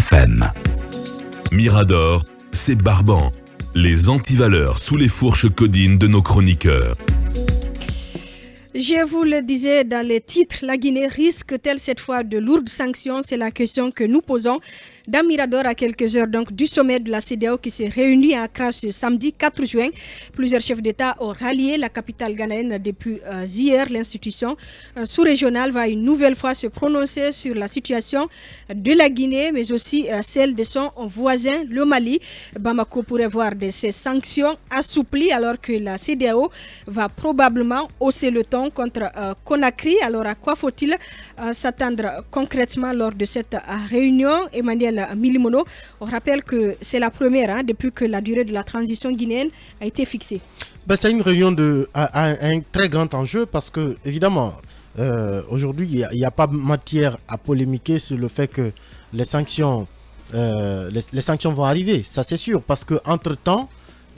FM. Mirador, c'est barbant. Les antivaleurs sous les fourches codines de nos chroniqueurs. Je vous le disais dans les titres, la Guinée risque-t-elle cette fois de lourdes sanctions? C'est la question que nous posons dans Mirador à quelques heures donc, du sommet de la CEDEAO qui s'est réuni à Accra ce samedi 4 juin. Plusieurs chefs d'État ont rallié la capitale ghanéenne depuis hier. L'institution sous-régionale va une nouvelle fois se prononcer sur la situation de la Guinée, mais aussi celle de son voisin, le Mali. Bamako pourrait voir ces sanctions assouplies alors que la CEDEAO va probablement hausser le ton contre Conakry. Alors à quoi faut-il s'attendre concrètement lors de cette réunion? Emmanuel Milimono, on rappelle que c'est la première depuis que la durée de la transition guinéenne a été fixée. C'est une réunion à un très grand enjeu parce que évidemment aujourd'hui il n'y a pas matière à polémiquer sur le fait que les sanctions vont arriver, ça c'est sûr, parce qu'entre-temps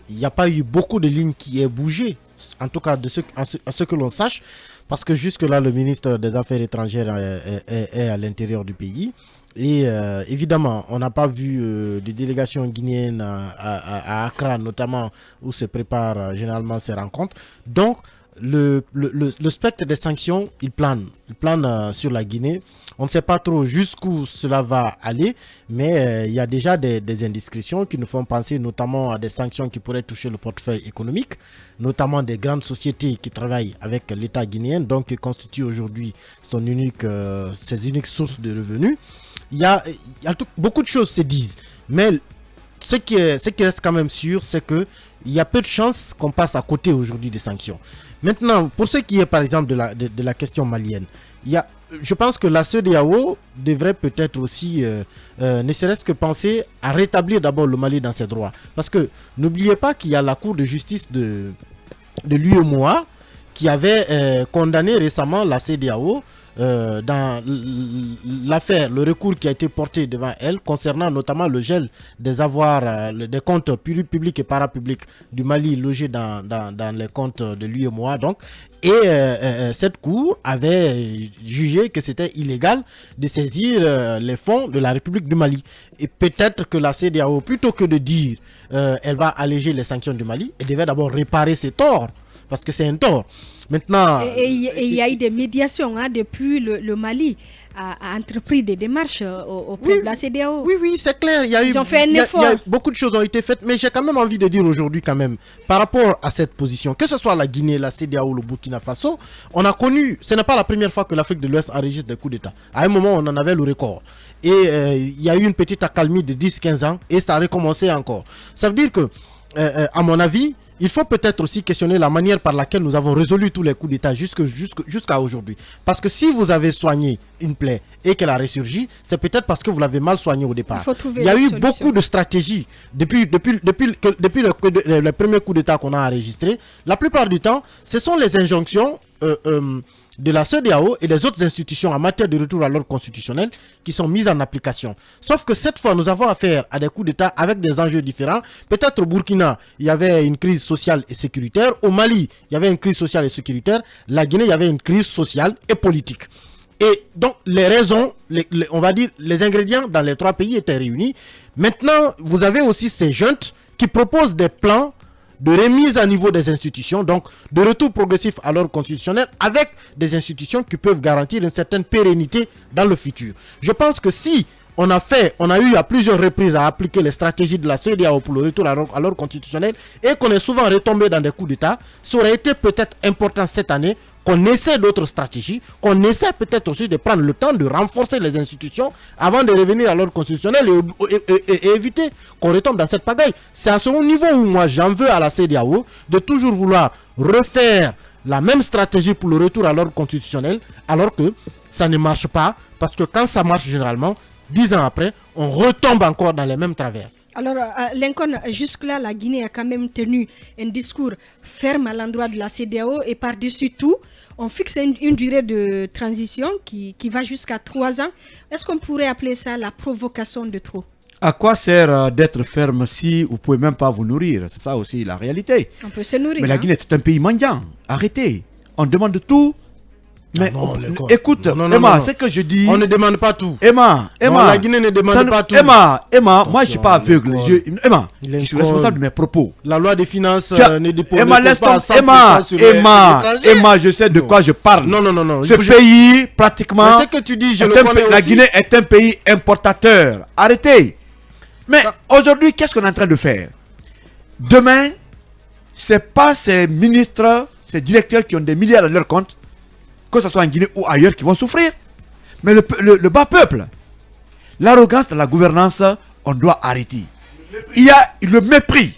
il n'y a pas eu beaucoup de lignes qui aient bougé, en tout cas à ce que l'on sache, parce que jusque-là, le ministre des Affaires étrangères est à l'intérieur du pays. Et évidemment, on n'a pas vu de délégation guinéenne à Accra, notamment, où se préparent généralement ces rencontres. Donc, le spectre des sanctions, il plane sur la Guinée. On ne sait pas trop jusqu'où cela va aller, mais il y a déjà des indiscrétions qui nous font penser notamment à des sanctions qui pourraient toucher le portefeuille économique, notamment des grandes sociétés qui travaillent avec l'État guinéen, donc qui constituent aujourd'hui ses uniques sources de revenus. Il y a beaucoup de choses se disent, mais ce qui reste quand même sûr, c'est qu'il y a peu de chances qu'on passe à côté aujourd'hui des sanctions. Maintenant, pour ce qui est par exemple de la question malienne, je pense que la CEDEAO devrait peut-être aussi, ne serait-ce que penser à rétablir d'abord le Mali dans ses droits. Parce que n'oubliez pas qu'il y a la Cour de justice de l'UEMOA qui avait condamné récemment la CEDEAO dans l'affaire, le recours qui a été porté devant elle concernant notamment le gel des avoirs, des comptes publics et parapublics du Mali logés dans les comptes de l'UEMOA. Donc, cette cour avait jugé que c'était illégal de saisir les fonds de la République du Mali. Et peut-être que la CEDEAO, plutôt que de dire elle va alléger les sanctions du Mali, elle devait d'abord réparer ses torts, parce que c'est un tort. Maintenant, il y a eu des médiations depuis le Mali a entrepris des démarches auprès de la CEDEAO. Oui, c'est clair. Ils ont fait un effort. Beaucoup de choses ont été faites, mais j'ai quand même envie de dire aujourd'hui quand même, par rapport à cette position, que ce soit la Guinée, la CEDEAO ou le Burkina Faso, on a connu, ce n'est pas la première fois que l'Afrique de l'Ouest enregistre des coups d'État. À un moment, on en avait le record. Et il y a eu une petite accalmie de 10-15 ans et ça a recommencé encore. Ça veut dire que, à mon avis, il faut peut-être aussi questionner la manière par laquelle nous avons résolu tous les coups d'État jusqu'à aujourd'hui. Parce que si vous avez soigné une plaie et qu'elle a ressurgi, c'est peut-être parce que vous l'avez mal soignée au départ. Il y a eu beaucoup de stratégies depuis le premier coup d'État qu'on a enregistré. La plupart du temps, ce sont les injonctions de la CEDEAO et des autres institutions en matière de retour à l'ordre constitutionnel qui sont mises en application. Sauf que cette fois, nous avons affaire à des coups d'État avec des enjeux différents. Peut-être au Burkina, il y avait une crise sociale et sécuritaire. Au Mali, il y avait une crise sociale et sécuritaire. La Guinée, il y avait une crise sociale et politique. Et donc, les raisons, on va dire, les ingrédients dans les trois pays étaient réunis. Maintenant, vous avez aussi ces juntes qui proposent des plans de remise à niveau des institutions, donc de retour progressif à l'ordre constitutionnel avec des institutions qui peuvent garantir une certaine pérennité dans le futur. Je pense que si on a eu à plusieurs reprises à appliquer les stratégies de la CEDEAO pour le retour à l'ordre constitutionnel et qu'on est souvent retombé dans des coups d'État, ça aurait été peut-être important cette année qu'on essaie d'autres stratégies, qu'on essaie peut-être aussi de prendre le temps de renforcer les institutions avant de revenir à l'ordre constitutionnel et éviter qu'on retombe dans cette pagaille. C'est à ce niveau où moi j'en veux à la CEDEAO de toujours vouloir refaire la même stratégie pour le retour à l'ordre constitutionnel alors que ça ne marche pas, parce que quand ça marche généralement, 10 ans après, on retombe encore dans les mêmes travers. Alors, Lincoln, jusque-là, la Guinée a quand même tenu un discours ferme à l'endroit de la CEDEAO et par-dessus tout, on fixe une durée de transition qui va jusqu'à 3 ans. Est-ce qu'on pourrait appeler ça la provocation de trop? À quoi sert d'être ferme si vous ne pouvez même pas vous nourrir? C'est ça aussi la réalité. On peut se nourrir. Mais la Guinée, c'est un pays mendiant. Arrêtez. On demande tout Mais non, écoute, non, Emma, c'est que je dis. On ne demande pas tout. Emma, la Guinée ne demande pas tout. Emma, moi je suis pas aveugle. Emma, je suis responsable de mes propos. La loi des finances ne dépose pas 100% sur Emma, je sais de quoi je parle. Non. Ce pays, pratiquement, c'est que tu dis, je le connais aussi. La Guinée est un pays importateur. Arrêtez. Mais aujourd'hui, qu'est-ce qu'on est en train de faire? Demain, c'est pas ces ministres, ces directeurs qui ont des milliards dans leur compte, que ce soit en Guinée ou ailleurs, qui vont souffrir. Mais le bas peuple, l'arrogance de la gouvernance, on doit arrêter. Il y a le mépris.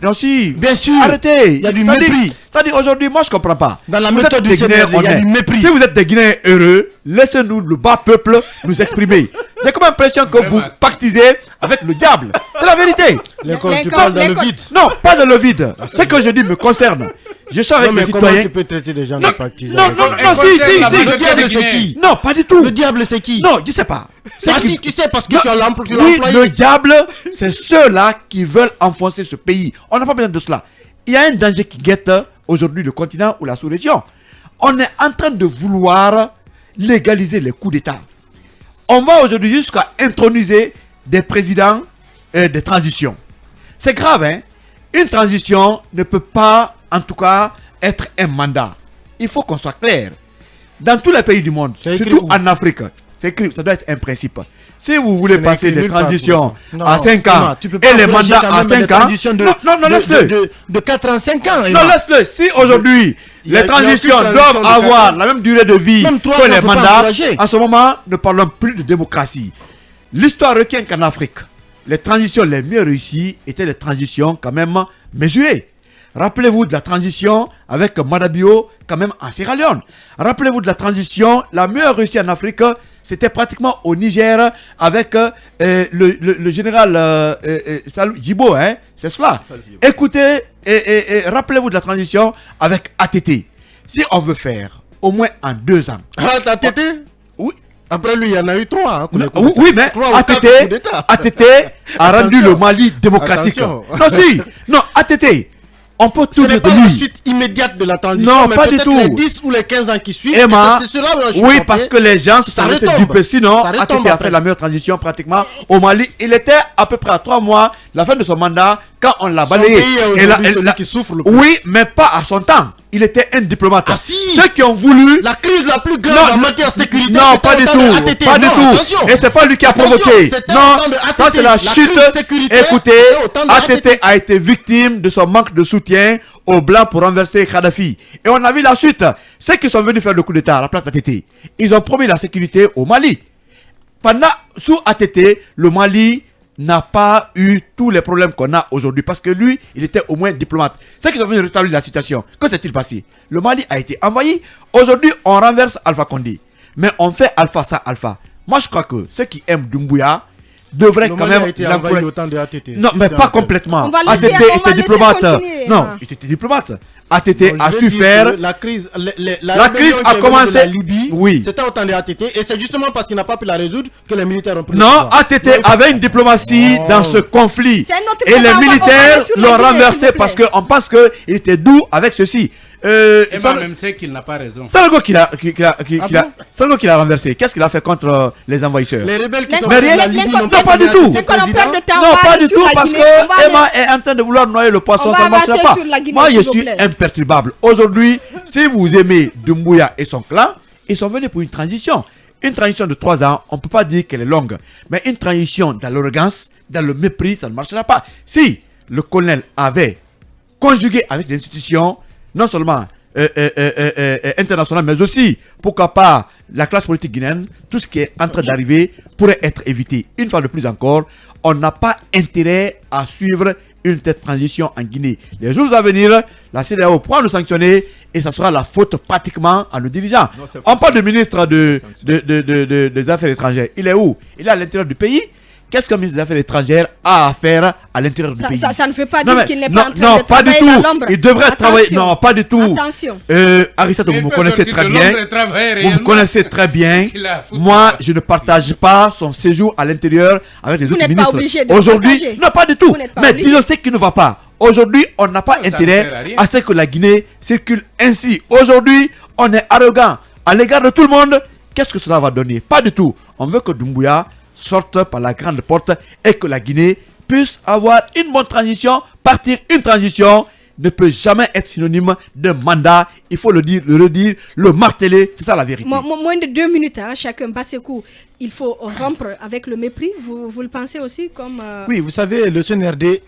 Non, si. Bien sûr. Arrêtez. Il y a du mépris. C'est-à-dire aujourd'hui, moi je comprends pas. Dans la méthode du Sénégal, il y a du mépris. Si vous êtes des Guinéens heureux, laissez-nous, le bas peuple, nous exprimer. J'ai comme l'impression que vous pactisez avec le diable. C'est la vérité. Tu parles dans le vide. Non, pas dans le vide. Ce que je dis me concerne. Je suis avec les citoyens. Comment tu peux traiter des gens de pactiser? Non, si. Le diable c'est qui? Non, pas du tout. Le diable c'est qui? Non, je sais pas. Si tu sais parce que tu as l'employé. Oui, le diable, c'est ceux-là qui veulent enfoncer ce pays. On n'a pas besoin de cela. Il y a un danger qui guette aujourd'hui le continent ou la sous-région. On est en train de vouloir légaliser les coups d'État. On va aujourd'hui jusqu'à introniser des présidents de transition. C'est grave, hein? Une transition ne peut pas, en tout cas, être un mandat. Il faut qu'on soit clair. Dans tous les pays du monde, surtout en Afrique, c'est écrit, ça doit être un principe. Si vous voulez passer des transitions à 5 ans et les mandats à 5 ans, non, laisse-le. De 4 ans, 5 ans. Non, laisse-le. Si aujourd'hui, les transitions doivent avoir la même durée de vie que les mandats, à ce moment, ne parlons plus de démocratie. L'histoire retient qu'en Afrique, les transitions les mieux réussies étaient les transitions quand même mesurées. Rappelez-vous de la transition avec Madabio quand même en Sierra Leone. Rappelez-vous de la transition la mieux réussie en Afrique, c'était pratiquement au Niger avec le général Salou Djibo, hein, c'est cela. Écoutez, et rappelez-vous de la transition avec ATT. Si on veut faire au moins en 2 ans. ATT? Oui. Après lui, il y en a eu 3. Hein, oui, mais ATT a rendu le Mali démocratique. Attention. Non, ATT. On peut tout dire de lui. Ce n'est pas la suite immédiate de la transition, non, mais pas du tout. Les 10 ou les 15 ans qui suivent. Emma, c'est cela où oui, parce que les gens se sont laissés duper. Sinon, ATT a fait la meilleure transition pratiquement au Mali. Il était à peu près à 3 mois, la fin de son mandat, quand on l'a balayé. Qui souffre le plus. Oui, mais pas à son temps. Il était un diplomate. Ah si. Ceux qui ont voulu... La crise la plus grave en matière de sécurité. Non, pas du tout. Pas du tout. Et c'est pas lui qui a provoqué. Non, ça c'est la chute. Écoutez, ATT a été victime de son manque de soutien aux Blancs pour renverser Kadhafi. Et on a vu la suite. Ceux qui sont venus faire le coup d'État à la place d'ATT, ils ont promis la sécurité au Mali. Sous ATT, le Mali n'a pas eu tous les problèmes qu'on a aujourd'hui parce que lui, il était au moins diplomate. Ceux qui sont venus rétablir la situation, que s'est-il passé? Le Mali a été envahi. Aujourd'hui, on renverse Alpha Condé. Mais on fait Alpha sans Alpha. Moi, je crois que ceux qui aiment Doumbouya devraient quand même... Non, mais pas complètement. ATT était diplomate. Non, il était diplomate. ATT a su faire... La crise a commencé... La Libye, oui. C'était au temps de ATT. Et c'est justement parce qu'il n'a pas pu la résoudre que les militaires ont pris non, ATT avait une diplomatie dans ce conflit. Et les militaires l'ont renversé parce qu'on pense qu'il était doux avec ceci. Même sait qu'il n'a pas raison. Salgo qui l'a renversé. Qu'est-ce qu'il a fait contre les envahisseurs? Les rebelles qui sont mais rien, non, pas du tout. Non, pas du tout, parce que Emma est en train de vouloir noyer le poisson, ça ne marchera pas. Moi, je suis imperturbable. Aujourd'hui, si vous aimez Doumbouya et son clan, ils sont venus pour une transition. Une transition de 3 ans, on ne peut pas dire qu'elle est longue. Mais une transition dans l'arrogance, dans le mépris, ça ne marchera pas. Si le colonel avait conjugué avec les institutions, non seulement internationales, mais aussi, pourquoi pas, la classe politique guinéenne, tout ce qui est en train d'arriver pourrait être évité. Une fois de plus encore, on n'a pas intérêt à suivre une telle transition en Guinée. Les jours à venir, la CEDEAO pourra nous sanctionner et ça sera la faute pratiquement à nos dirigeants. On parle du ministre des Affaires étrangères. Il est où? Il est à l'intérieur du pays. Qu'est-ce qu'un ministre des Affaires étrangères a à faire à l'intérieur du pays? Ça ne veut pas dire qu'il n'est pas en train non, de pas du travailler tout. dans l'ombre. Il devrait travailler. Non, pas du tout. Attention. Aristote, vous me connaissez très bien. Vous me connaissez très bien. Moi, je ne partage pas son séjour à l'intérieur avec les autres ministres. Aujourd'hui, non, pas du tout. Mais disons ce qui ne va pas. Aujourd'hui, on n'a pas intérêt à ce que la Guinée circule ainsi. Aujourd'hui, on est arrogant à l'égard de tout le monde, qu'est-ce que cela va donner? Pas du tout. On veut que Doumbouya sorte par la grande porte et que la Guinée puisse avoir une bonne transition. Partir une transition ne peut jamais être synonyme de mandat. Il faut le dire, le redire, le marteler. C'est ça la vérité. Moins de 2 minutes, hein, chacun. Bassekou, il faut rompre avec le mépris. Vous le pensez aussi comme... Oui, vous savez, le CNRD,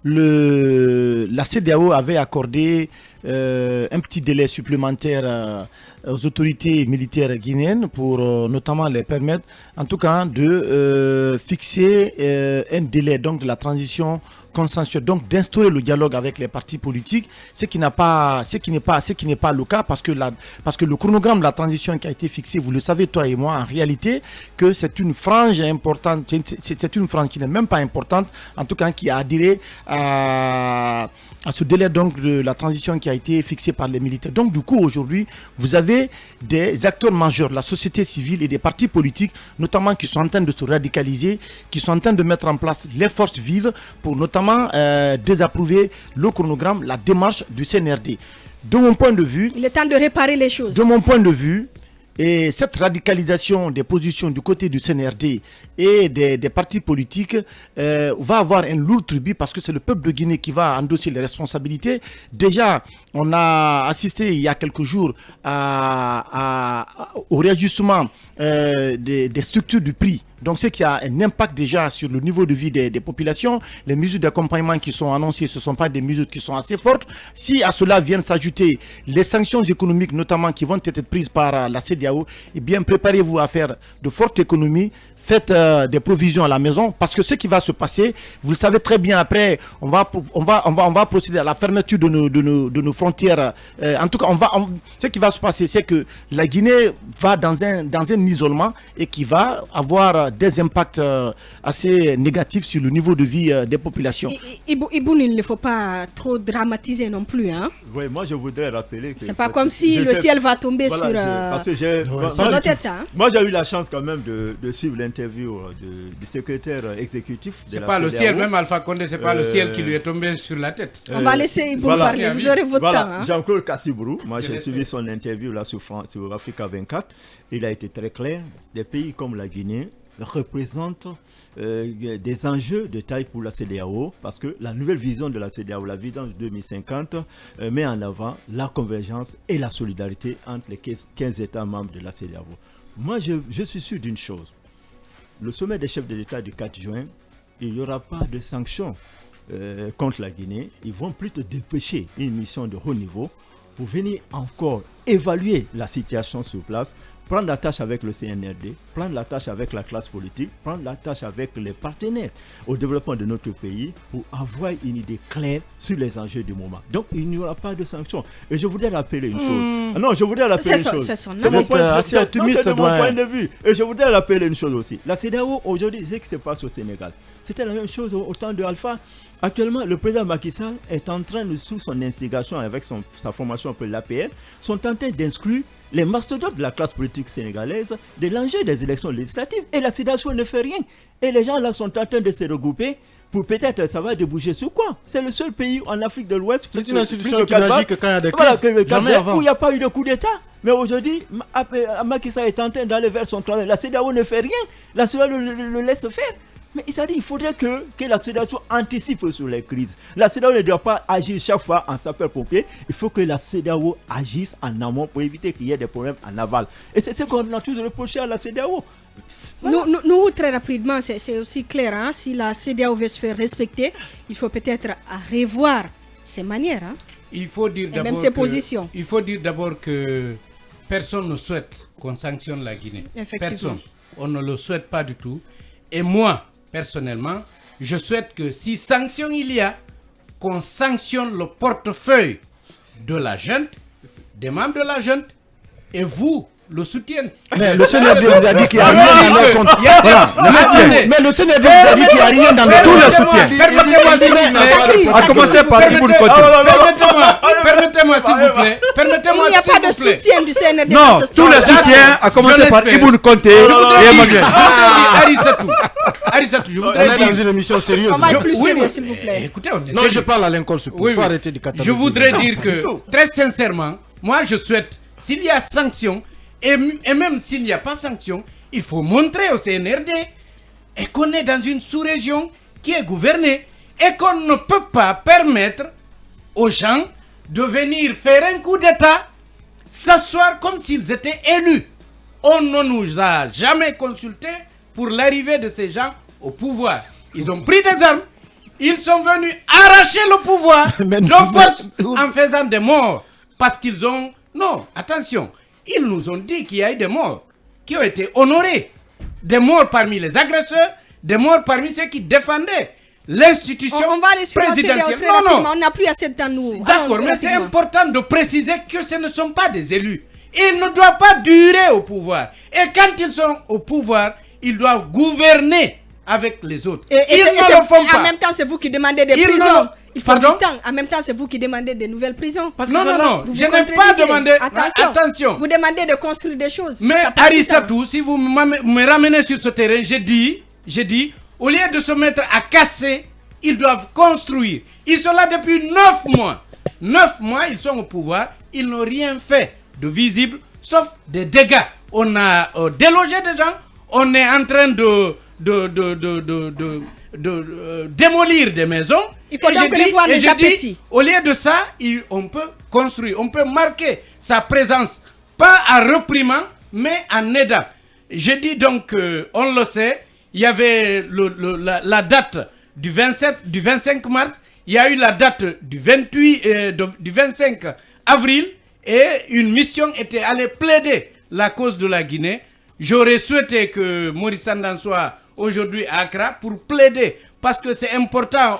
la CEDEAO avait accordé un petit délai supplémentaire aux autorités militaires guinéennes pour notamment les permettre, en tout cas, de fixer un délai donc, de la transition consensuelle, donc d'instaurer le dialogue avec les partis politiques, ce qui n'est pas le cas parce que le chronogramme de la transition qui a été fixé, vous le savez toi et moi, en réalité, que c'est une frange importante, c'est une frange qui n'est même pas importante, en tout cas qui a adhéré à ce délai donc de la transition qui a été fixé par les militaires. Donc du coup aujourd'hui, vous avez des acteurs majeurs de la société civile et des partis politiques, notamment qui sont en train de se radicaliser, qui sont en train de mettre en place les forces vives pour notamment désapprouver le chronogramme, la démarche du CNRD. De mon point de vue... Il est temps de réparer les choses. De mon point de vue, et cette radicalisation des positions du côté du CNRD et des partis politiques va avoir un lourd tribut parce que c'est le peuple de Guinée qui va endosser les responsabilités. Déjà, on a assisté il y a quelques jours au réajustement des structures du prix. Donc, c'est qu'il y a un impact déjà sur le niveau de vie des populations. Les mesures d'accompagnement qui sont annoncées, ce ne sont pas des mesures qui sont assez fortes. Si à cela viennent s'ajouter les sanctions économiques, notamment qui vont être prises par la CEDEAO, eh bien, préparez-vous à faire de fortes économies. Faites des provisions à la maison parce que ce qui va se passer, vous le savez très bien après, on va procéder à la fermeture de nos frontières. En tout cas, ce qui va se passer, c'est que la Guinée va dans un isolement et qui va avoir des impacts assez négatifs sur le niveau de vie des populations. Iboun, il ne faut pas trop dramatiser non plus. Hein? Oui, moi je voudrais rappeler que... C'est pas comme si le ciel va tomber sur notre tête. Hein? Moi j'ai eu la chance quand même de suivre l'interview du secrétaire exécutif de la CEDEAO. C'est pas le ciel, même Alpha Condé, c'est pas le ciel qui lui est tombé sur la tête. On va laisser Iboun parler, vous aurez votre temps. Hein? Jean-Claude Kassibourou, moi j'ai suivi son interview là sur Africa 24. Il a été très clair, des pays comme la Guinée représentent des enjeux de taille pour la CEDEAO parce que la nouvelle vision de la CEDEAO, la vision de 2050, met en avant la convergence et la solidarité entre les 15 États membres de la CEDEAO. Moi, je suis sûr d'une chose. Le sommet des chefs de l'État du 4 juin, il n'y aura pas de sanctions contre la Guinée. Ils vont plutôt dépêcher une mission de haut niveau pour venir encore évaluer la situation sur place, prendre la tâche avec le CNRD, prendre la tâche avec la classe politique, prendre la tâche avec les partenaires au développement de notre pays pour avoir une idée claire sur les enjeux du moment. Donc, il n'y aura pas de sanctions. Et je voudrais rappeler une chose. Non, je voudrais rappeler une chose. C'est mon point de vue. Et je voudrais rappeler une chose aussi. La CEDEAO, aujourd'hui, c'est ce qui se passe au Sénégal. C'était la même chose au temps de Alpha. Actuellement, le président Macky Sall est en train de, sous son instigation avec sa formation appelée l'APR, sont en train d'inscrire les mastodontes de la classe politique sénégalaise de l'enjeu des élections législatives. Et la CEDEAO ne fait rien. Et les gens là sont en train de se regrouper pour peut-être ça va déboucher sur quoi. C'est le seul pays en Afrique de l'Ouest. C'est une institution qui n'agit que quand il y a des crises. Jamais avant. Où il n'y a pas eu de coup d'État. Mais aujourd'hui, Macky Sall est en train d'aller vers son travail. La CEDEAO ne fait rien. La CEDEAO le laisse faire. Mais il faudrait que la CEDEAO anticipe sur les crises. La CEDEAO ne doit pas agir chaque fois en sapeur-pompier. Il faut que la CEDEAO agisse en amont pour éviter qu'il y ait des problèmes en aval. Et c'est ce qu'on a tous reproché à la CEDEAO. Voilà. Nous, très rapidement, c'est aussi clair. Hein? Si la CEDEAO veut se faire respecter, il faut peut-être revoir ses manières. Hein? Il faut dire d'abord même ses positions. Il faut dire d'abord que personne ne souhaite qu'on sanctionne la Guinée. Personne. On ne le souhaite pas du tout. Et moi, personnellement, je souhaite que si sanction il y a, qu'on sanctionne le portefeuille de la junte, des membres de la junte, et vous le soutiennent. Mais le CNRD vous a dit qu'il n'y a rien dans leur compte. Mais le CNRD vous a dit qu'il n'y a rien dans leur compte. Tout le soutien. A commencer par Iboun Konté. Permettez-moi s'il vous plaît. Il n'y a pas de soutien du CNRD. Non, tout le soutien a commencé par Iboun Konté et Emmanuel. Arissatou, je voudrais dire... dans une émission sérieuse. On va être plus sérieux, s'il vous plaît. Écoutez, non, je parle à Lincoln, il faut arrêter de cataloguer. Je voudrais dire que, très sincèrement, moi je souhaite, s'il y a sanction, et même s'il n'y a pas sanction, il faut montrer au CNRD et qu'on est dans une sous-région qui est gouvernée et qu'on ne peut pas permettre aux gens de venir faire un coup d'État, s'asseoir comme s'ils étaient élus. On ne nous a jamais consultés pour l'arrivée de ces gens au pouvoir. Ils ont pris des armes, ils sont venus arracher le pouvoir de force en faisant des morts. Parce qu'ils ont... Non, attention, ils nous ont dit qu'il y a eu des morts qui ont été honorés. Des morts parmi les agresseurs, des morts parmi ceux qui défendaient l'institution présidentielle. Non, on n'a plus assez de temps, nous. D'accord, mais c'est important de préciser que ce ne sont pas des élus. Ils ne doivent pas durer au pouvoir. Et quand ils sont au pouvoir, ils doivent gouverner avec les autres. Ils ne le font pas. En même temps, c'est vous qui demandez des prisons. Il faut du temps. En même temps, c'est vous qui demandez de nouvelles prisons. Non, je n'ai pas demandé. Attention. Vous demandez de construire des choses. Mais Arissatou, si vous me ramenez sur ce terrain, j'ai dit, au lieu de se mettre à casser, ils doivent construire. Ils sont là depuis 9 mois. 9 mois, ils sont au pouvoir. Ils n'ont rien fait de visible, sauf des dégâts. On a délogé des gens. On est en train de démolir des maisons. Il faut donc revoir les appétits. Au lieu de ça, on peut construire, on peut marquer sa présence, pas en reprimant, mais en aidant. Je dis donc, on le sait, il y avait la date du 25 mars, il y a eu la date du 25 avril, et une mission était allée plaider la cause de la Guinée. J'aurais souhaité que Maurice Sandan soit aujourd'hui à Accra pour plaider, parce que c'est important,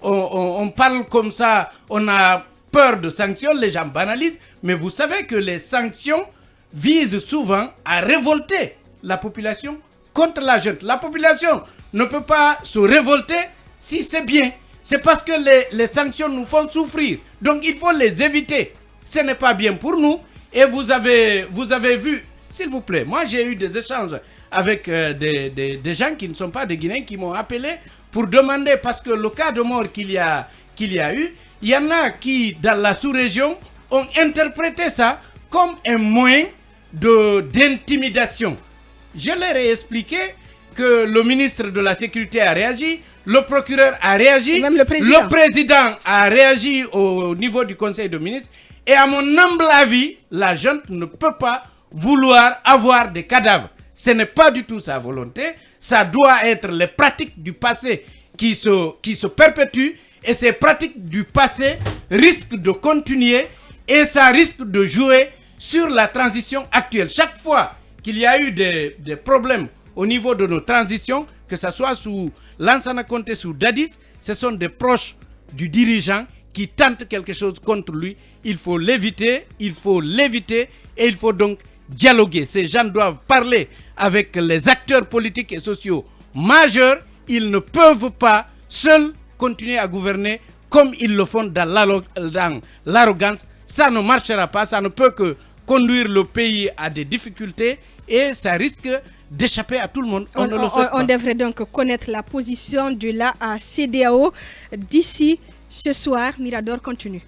on parle comme ça, on a peur de sanctions, les gens banalisent, mais vous savez que les sanctions visent souvent à révolter la population contre la junte. La population ne peut pas se révolter si c'est bien, c'est parce que les sanctions nous font souffrir, donc il faut les éviter. Ce n'est pas bien pour nous, et vous avez vu, s'il vous plaît, moi j'ai eu des échanges avec des gens qui ne sont pas des Guinéens qui m'ont appelé pour demander, parce que le cas de mort qu'il y a eu, il y en a qui dans la sous-région ont interprété ça comme un moyen d'intimidation. Je leur ai expliqué que le ministre de la Sécurité a réagi, le procureur a réagi, même le président a réagi au niveau du Conseil de ministres, et à mon humble avis, la junte ne peut pas vouloir avoir des cadavres. Ce n'est pas du tout sa volonté. Ça doit être les pratiques du passé qui se perpétuent, et ces pratiques du passé risquent de continuer, et ça risque de jouer sur la transition actuelle. Chaque fois qu'il y a eu des problèmes au niveau de nos transitions, que ce soit sous Lansana Conté, sous Dadis, ce sont des proches du dirigeant qui tentent quelque chose contre lui. Il faut l'éviter, et il faut donc dialoguer. Ces gens doivent parler avec les acteurs politiques et sociaux majeurs. Ils ne peuvent pas seuls continuer à gouverner comme ils le font dans l'arrogance. Ça ne marchera pas, ça ne peut que conduire le pays à des difficultés, et ça risque d'échapper à tout le monde. On devrait donc connaître la position de la CEDEAO d'ici ce soir. Mirador continue.